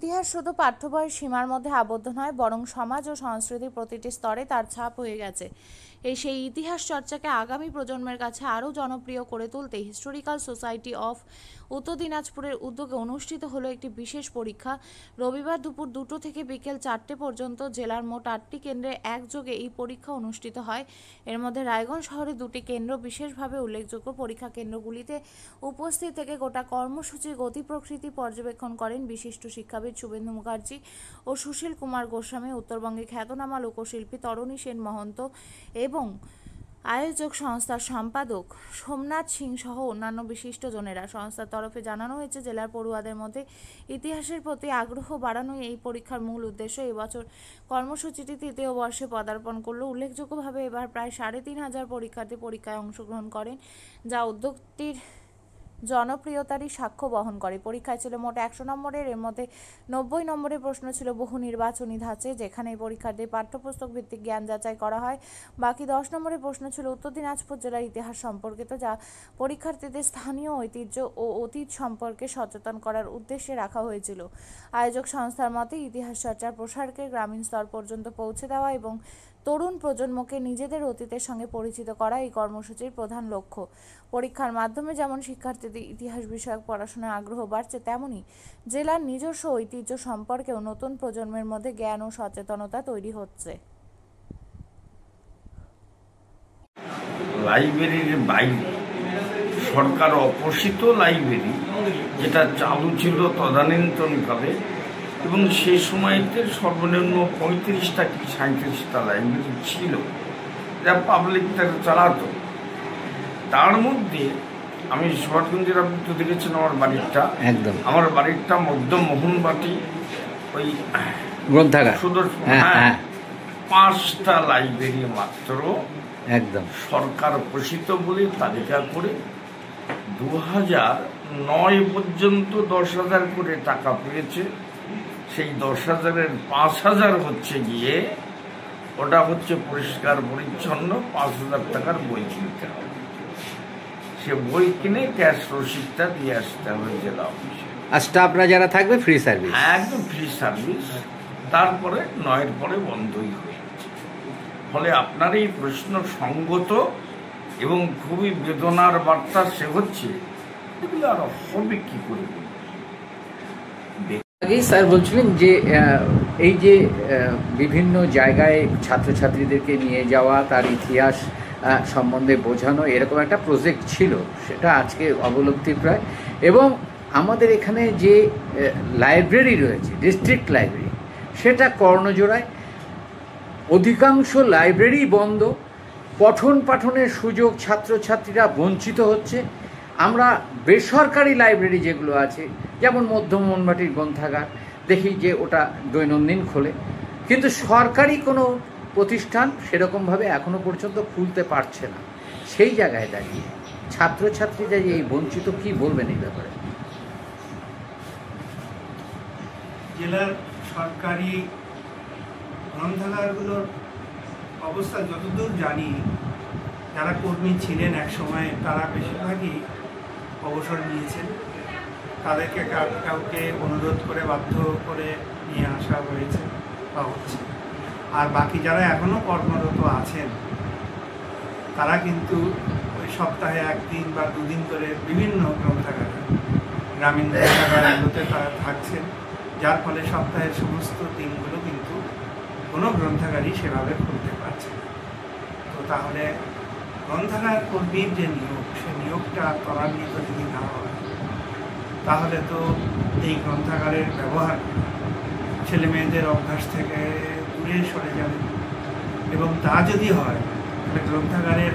ইতিহাস শুধু পাঠ্য বইয়ের সীমার মধ্যে আবদ্ধ নয়, বরং সমাজ ও সংস্কৃতির প্রতিটি স্তরে তার ছাপ হয়ে গেছে। সেই ইতিহাস চর্চাকে আগামী প্রজন্মের কাছে আরও জনপ্রিয় করে তুলতে হিস্টোরিক্যাল সোসাইটি অফ উত্তর দিনাজপুরের উদ্যোগে অনুষ্ঠিত হলো একটি বিশেষ পরীক্ষা। রবিবার দুপুর 2টো থেকে বিকেল 4টে পর্যন্ত জেলার মোট 8টি কেন্দ্রে একযোগে এই পরীক্ষা অনুষ্ঠিত হয়। এর মধ্যে রায়গঞ্জ শহরে 2টি কেন্দ্র বিশেষভাবে উল্লেখযোগ্য। পরীক্ষা কেন্দ্রগুলিতে উপস্থিত থেকে গোটা কর্মসূচির গতি প্রকৃতি পর্যবেক্ষণ করেন বিশিষ্ট শিক্ষাবিদ শুভেন্দু মুখার্জি ও সুশীল কুমার গোস্বামী, উত্তরবঙ্গে খ্যাতনামা লোকশিল্পী তরণী সেন মহন্ত এবং আয়োজক সংস্থার সম্পাদক সোমনাথ সিং সহ অন্যান্য বিশিষ্টজনেরা। সংস্থার তরফে জানানো হয়েছে, জেলার পড়ুয়াদের মধ্যে ইতিহাসের প্রতি আগ্রহ বাড়ানোই এই পরীক্ষার মূল উদ্দেশ্য। এবছর কর্মসূচিটি 3য় বর্ষে পদার্পণ করলো। উল্লেখযোগ্যভাবে এবার প্রায় 3,500 পরীক্ষার্থী পরীক্ষায় অংশগ্রহণ করেন, যা উদ্যোগটির জনপ্রিয়তারই সাক্ষ্য বহন করে। পরীক্ষায় ছিল মোট 100 নম্বরের, এর মধ্যে 90 নম্বরের প্রশ্ন ছিল বহু নির্বাচনী ধাঁচে, যেখানে পরীক্ষার্থীর পাঠ্যপুস্তক ভিত্তিক জ্ঞান যাচাই করা হয়। বাকি 10 নম্বরের প্রশ্ন ছিল উত্তর দিনাজপুর জেলার ইতিহাস সম্পর্কিত, যা পরীক্ষার্থীদের স্থানীয় ঐতিহ্য ও অতীত সম্পর্কে সচেতন করার উদ্দেশ্যে রাখা হয়েছিল। আয়োজক সংস্থার মতে, ইতিহাস চর্চার প্রসারকে গ্রামীণ স্তর পর্যন্ত পৌঁছে দেওয়া এবং তরুণ প্রজন্মকে নিজেদের অতীতের সঙ্গে পরিচিত করা এই কর্মসূচির প্রধান লক্ষ্য। পরীক্ষার মাধ্যমে যেমন শিক্ষার্থীদের ইতিহাস বিষয়ক পড়াশোনায় আগ্রহ বাড়ছে, তেমনি জেলার নিজস্ব ঐতিহ্য সম্পর্কেও নতুন প্রজন্মের মধ্যে জ্ঞান ও সচেতনতা তৈরি হচ্ছে। লাইব্রেরির বাইরে সরকার অপোষিত লাইব্রেরি যেটা চালু ছিল তদানীন্তনকালে, এবং সেই সময়তে সর্বনিম্ন 35টা কি 37টা লাইব্রেরি ছিল যা পাবলিক তারা চালাতো। তার মধ্যে আমি শরৎগঞ্জের, আপনি তো দেখেছেন আমার বাড়িটা, একদম আমার বাড়িটা মধ্য মোহনবাটি ওই গ্রন্থাগার সুদর্শন, 5টা লাইব্রেরি মাত্র একদম সরকার পোষিত বলে তালিকা করে 2009 পর্যন্ত 10,000 করে টাকা পেয়েছে। সেই 10,000-এর 5,000 হচ্ছে গিয়ে ওটা হচ্ছে পরিষ্কার পরিচ্ছন্ন 5,000 টাকার বই কিনতে হবে। সে বই কিনে ক্যাশ রসিদটা দিয়ে আসতে হবে জেলা অফিসে। আর স্টাফরা যারা থাকবে ফ্রি সার্ভিস, একদম ফ্রি সার্ভিস। তারপরে 9-এর পরে বন্ধই হয়ে গেছে। ফলে আপনার এই প্রশ্ন সঙ্গত এবং খুবই বেদনার বার্তা সে হচ্ছে, এগুলো আর হবে কি করে। আগেই স্যার বলছিলেন যে এই যে বিভিন্ন জায়গায় ছাত্রছাত্রীদেরকে নিয়ে যাওয়া, তার ইতিহাস সম্বন্ধে বোঝানো, এরকম একটা প্রজেক্ট ছিল, সেটা আজকে অবলুপ্তি প্রায়। এবং আমাদের এখানে যে লাইব্রেরি রয়েছে, ডিস্ট্রিক্ট লাইব্রেরি, সেটা কর্ণজোড়ায়। অধিকাংশ লাইব্রেরি বন্ধ, পঠন পাঠনের সুযোগ ছাত্রছাত্রীরা বঞ্চিত হচ্ছে। আমরা বেসরকারি লাইব্রেরি যেগুলো আছে, যেমন মধ্য মোহনবাটির গ্রন্থাগার, দেখি যে ওটা দৈনন্দিন খোলে, কিন্তু সরকারি কোনো প্রতিষ্ঠান সেরকমভাবে এখনো পর্যন্ত খুলতে পারছে না। সেই জায়গায় দাঁড়িয়ে ছাত্রছাত্রীরা যে এই বঞ্চিত, কি বলবেন এই ব্যাপারে? জেলার সরকারি গ্রন্থাগারগুলোর অবস্থা যতদূর জানি, যারা কর্মী ছিলেন এক সময় তারা বেশিরভাগই অবসর নিয়েছেন। তাদেরকে কাউকে অনুরোধ করে বাধ্য করে নিয়ে আসা হয়েছে বা হচ্ছে। আর বাকি যারা এখনও কর্মরত আছেন, তারা কিন্তু ওই সপ্তাহে 1 দিন বা 2 দিন করে বিভিন্ন গ্রন্থাগারে, গ্রামীণ গ্রন্থাগারগুলোতে তারা থাকছেন, যার ফলে সপ্তাহের সমস্ত দিনগুলো কিন্তু কোনো গ্রন্থাগারই সেভাবে খুলতে পারছে না। তো তাহলে গ্রন্থাগার কর্মীর যে নিয়োগ, সে নিয়োগটা ত্বরান্বিত যদি না হয়, তাহলে তো এই গ্রন্থাগারের ব্যবহার ছেলে মেয়েদের অভ্যাস থেকে দূরে সরে যাবে। এবং তা যদি হয়, তাহলে গ্রন্থাগারের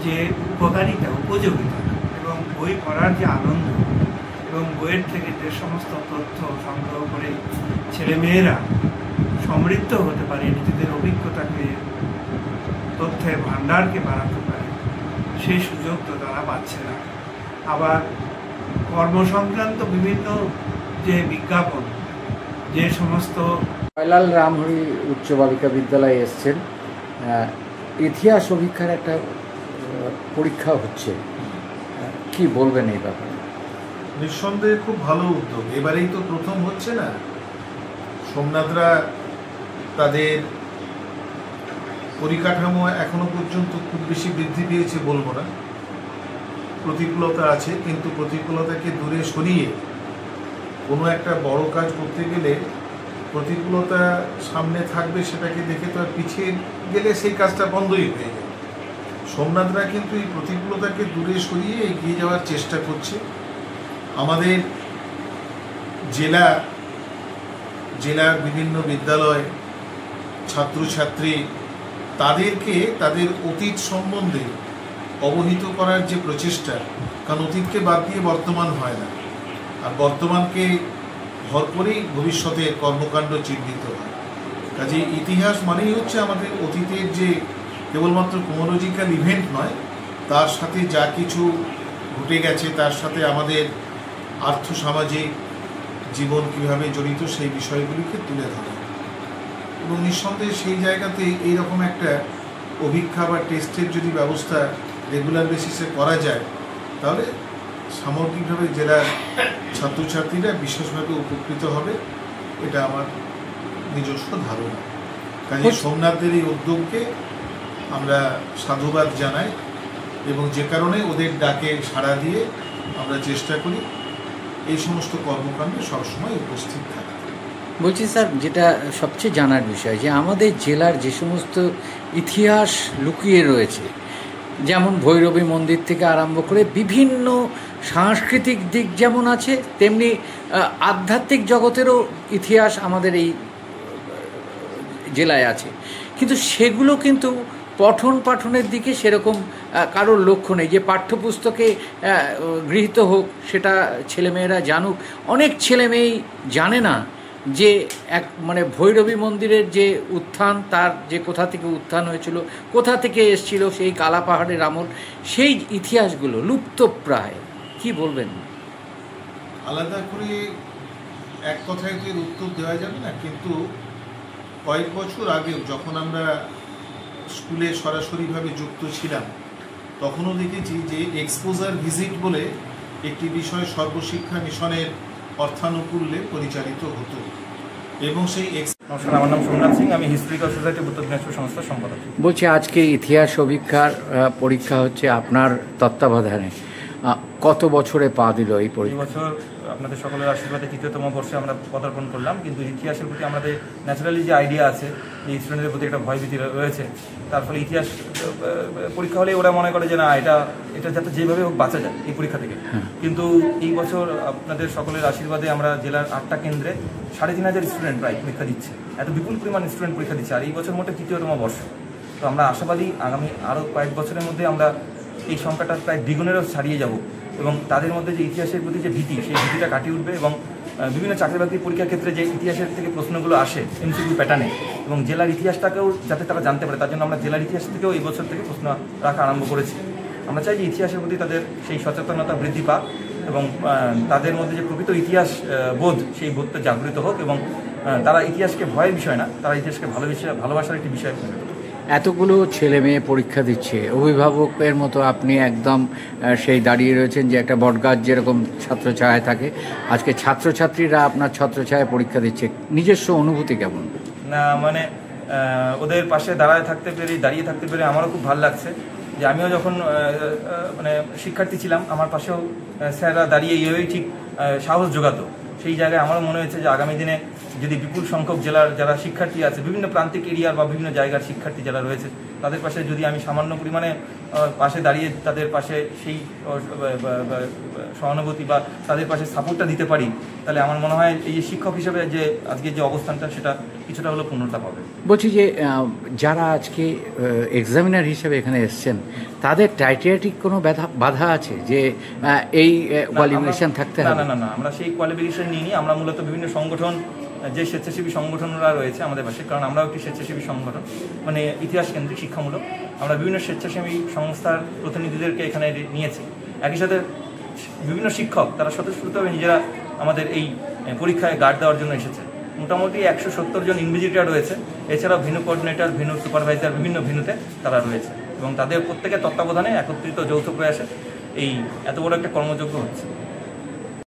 যে উপকারিতা, উপযোগিতা এবং বই পড়ার যে আনন্দ এবং বইয়ের থেকে যে সমস্ত তথ্য সংগ্রহ করে ছেলেমেয়েরা সমৃদ্ধ হতে পারে, নিজেদের অভিজ্ঞতাকে, তথ্যের ভাণ্ডারকে বাড়াতে পারে, সেই সুযোগ তো তারা পাচ্ছে না। আবার কর্মসংক্রান্ত বিভিন্ন যে বিজ্ঞাপন, যে সমস্ত জয়লাল রামহরি উচ্চ বালিকা বিদ্যালয়ে এসছেন, ইতিহাস অভিজ্ঞার একটা পরীক্ষা হচ্ছে, কি বলবেন এই ব্যাপারে? নিঃসন্দেহে খুব ভালো উদ্যোগ। এবারেই তো প্রথম হচ্ছে না। সোমনাথরা তাদের পরিকাঠামো এখনো পর্যন্ত খুব বেশি বৃদ্ধি পেয়েছে বলবো না, প্রতিকূলতা আছে, কিন্তু প্রতিকূলতাকে দূরে সরিয়ে কোনো একটা বড় কাজ করতে গেলে প্রতিকূলতা সামনে থাকবে, সেটাকে দেখে তো আর পিছিয়ে গেলে সেই কাজটা বন্ধই হয়ে যাবে। সোমনাথরা কিন্তু এই প্রতিকূলতাকে দূরে সরিয়ে এগিয়ে যাওয়ার চেষ্টা করছে। আমাদের জেলার বিভিন্ন বিদ্যালয় ছাত্রছাত্রী তাদেরকে তাদের অতীত সম্বন্ধে অবহিত করার যে প্রচেষ্টা, কারণ অতীতকে বাদ দিয়ে বর্তমান হয় না, আর বর্তমানকে ভর করেই ভবিষ্যতে কর্মকাণ্ড চিহ্নিত হয়। কাজে ইতিহাস মানেই হচ্ছে আমাদের অতীতের যে কেবলমাত্র ক্রোনোলজিক্যাল ইভেন্ট নয়, তার সাথে যা কিছু ঘটে গেছে তার সাথে আমাদের আর্থসামাজিক জীবন কীভাবে জড়িত সেই বিষয়গুলিকে তুলে ধরা, এবং নিঃসন্দেহে সেই জায়গাতে এইরকম একটা অভিক্ষা বা টেস্টের যদি ব্যবস্থা রেগুলার বেসিসে করা যায়, তাহলে সামগ্রিকভাবে জেলার ছাত্রছাত্রীরা বিশেষভাবে উপকৃত হবে, এটা আমার নিজস্ব ধারণা। কাজে সোমনাথদের এই উদ্যোগকে আমরা সাধুবাদ জানাই, এবং যে কারণে ওদের ডাকে সাড়া দিয়ে আমরা চেষ্টা করি এই সমস্ত কর্মকাণ্ডে সবসময় উপস্থিত থাকতে। বলছি স্যার, যেটা সবচেয়ে জানার বিষয় যে আমাদের জেলার যে সমস্ত ইতিহাস লুকিয়ে রয়েছে, যেমন ভৈরবী মন্দির থেকে আরম্ভ করে বিভিন্ন সাংস্কৃতিক দিক যেমন আছে, তেমনি আধ্যাত্মিক জগতেরও ইতিহাস আমাদের এই জেলায় আছে, কিন্তু সেগুলো কিন্তু পঠন পাঠনের দিকে সেরকম কারোর লক্ষ্য নেই যে পাঠ্যপুস্তকে গৃহীত হোক, সেটা ছেলেমেয়েরা জানুক। অনেক ছেলেমেয়েই জানে না যে মানে ভৈরবী মন্দিরের যে উত্থান, তার যে কোথা থেকে উত্থান হয়েছিল, কোথা থেকে এসেছিল সেই কালা পাহাড়ের আমল, সেই ইতিহাসগুলো লুপ্তপ্রায়। কি বলবেন? আলাদা করে এক কথায় তো এর উত্তর দেওয়া যাবে না, কিন্তু কয়েক বছর আগেও যখন আমরা স্কুলে সরাসরিভাবে যুক্ত ছিলাম, তখনও দেখেছি যে এক্সপোজার ভিজিট বলে একটি বিষয় সর্বশিক্ষা মিশনের অর্থানুকূল্যে পরিচালিত হতো, এবং সেই নমস্কার, আমার নাম সোমনাথ সিং, আমি হিস্ট্রিক্যাল সোসাইটি উত্তর দিনাজপুর সংস্থার সম্পাদক। বলছি, আজকে ইতিহাস অভিজ্ঞার পরীক্ষা হচ্ছে আপনার তত্ত্বাবধানে। কত বছরে পা দিল এই পরীক্ষা? বছর আপনাদের সকলের আশীর্বাদে ৩য়তম বর্ষে আমরা পদার্পণ করলাম, কিন্তু ইতিহাসের প্রতি আমাদের ন্যাচারালি যে আইডিয়া আছে, যে স্টুডেন্টদের প্রতি একটা ভয়ভীতি রয়েছে, তার ফলে ইতিহাস পরীক্ষা হলে ওরা মনে করে যে না, এটা যাতে যেভাবে হোক বাঁচা যায় এই পরীক্ষা থেকে। কিন্তু এই বছর আপনাদের সকলের আশীর্বাদে আমরা জেলার 8টা কেন্দ্রে ৩,৫০০ স্টুডেন্ট প্রায় পরীক্ষা দিচ্ছে। এত বিপুল পরিমাণ স্টুডেন্ট পরীক্ষা দিচ্ছে, আর এই বছর মোটে ৩য়তম বর্ষ। তো আমরা আশাবাদী আগামী আরও কয়েক বছরের মধ্যে আমরা এই সংখ্যাটা প্রায় দ্বিগুণেরও ছাড়িয়ে যাব, এবং তাদের মধ্যে যে ইতিহাসের প্রতি যে ভীতি, সেই ভীতিটা কাটিয়ে উঠবে, এবং বিভিন্ন চাকরি বাকরি পরীক্ষার ক্ষেত্রে যে ইতিহাসের থেকে প্রশ্নগুলো আসে এমসিকিউ প্যাটার্নে, এবং জেলার ইতিহাসটাকেও যাতে তারা জানতে পারে, তার জন্য আমরা জেলার ইতিহাস থেকেও এই বছর থেকে প্রশ্ন রাখা আরম্ভ করেছি। আমরা চাই যে ইতিহাসের প্রতি তাদের সেই সচেতনতা বৃদ্ধি পাক, এবং তাদের মধ্যে যে প্রকৃত ইতিহাস বোধ, সেই বোধটা জাগরিত হোক, এবং তারা ইতিহাসকে ভয়ের বিষয় না, তারা ইতিহাসকে ভালোবাসার একটি বিষয়। এতগুলো ছেলে মেয়ে পরীক্ষা দিচ্ছে, অভিভাবকের মতো আপনি একদম সেই দাঁড়িয়ে রয়েছেন যে একটা বটগাছ যেরকম ছাত্রছায়ায় থাকে, আজকে ছাত্রছাত্রীরা আপনার ছত্রছায়ায় পরীক্ষা দিচ্ছে, নিজস্ব অনুভূতি কেমন? না মানে ওদের পাশে দাঁড়িয়ে থাকতে পেরে আমারও খুব ভালো লাগছে, যে আমিও যখন মানে শিক্ষার্থী ছিলাম, আমার পাশেও স্যাররা দাঁড়িয়ে এইভাবেই ঠিক সাহস জোগাতো। সেই জায়গায় আমারও মনে হয়েছে যে আগামী দিনে যদি বিপুল সংখ্যক জেলার যারা শিক্ষার্থী আছে, বিভিন্ন প্রান্তিক এরিয়ার বা বিভিন্ন জায়গার শিক্ষার্থী যারা রয়েছে, তাদের পাশে যদি আমি সামান্য পরিমাণে পাশে দাঁড়িয়ে তাদের পাশে সেই সহানুভূতি বা তাদের পাশে সাপোর্টটা দিতে পারি, তাহলে আমার মনে হয় এই যে শিক্ষক হিসেবে যে আজকের যে অবস্থানটা, সেটা কিছুটা হলেও পূর্ণতা পাবে। বলছি যে যারা আজকে এক্সামিনার হিসেবে এখানে এসছেন, তাদের টাইটেটিক কোনো বাধা আছে যে এই কোয়ালিফিকেশন থাকতে হবে? না, আমরা সেই কোয়ালিফিকেশন নিইনি। আমরা মূলত বিভিন্ন সংগঠন, যে স্বেচ্ছাসেবী সংগঠনরা রয়েছে আমাদের পাশে, কারণ আমরাও একটি স্বেচ্ছাসেবী সংগঠন, মানে ইতিহাস কেন্দ্রিক শিক্ষামূলক, আমরা বিভিন্ন স্বেচ্ছাসেবী সংস্থার প্রতিনিধিদেরকে এখানে নিয়েছি। একই সাথে বিভিন্ন শিক্ষক তারা স্বতঃস্ফূর্তভাবে নিজেরা আমাদের এই পরীক্ষায় গার্ড দেওয়ার জন্য এসেছে। মোটামুটি 170 জন ইনভিজিলেটর রয়েছে, এছাড়াও ভেন্যু কোঅর্ডিনেটর, ভেন্যু সুপারভাইজার বিভিন্ন ভেন্যুতে তারা রয়েছে, এবং তাদের প্রত্যেকের তত্ত্বাবধানে একত্রিত যৌথ প্রয়াসে এই এত বড় একটা কর্মযজ্ঞ হচ্ছে।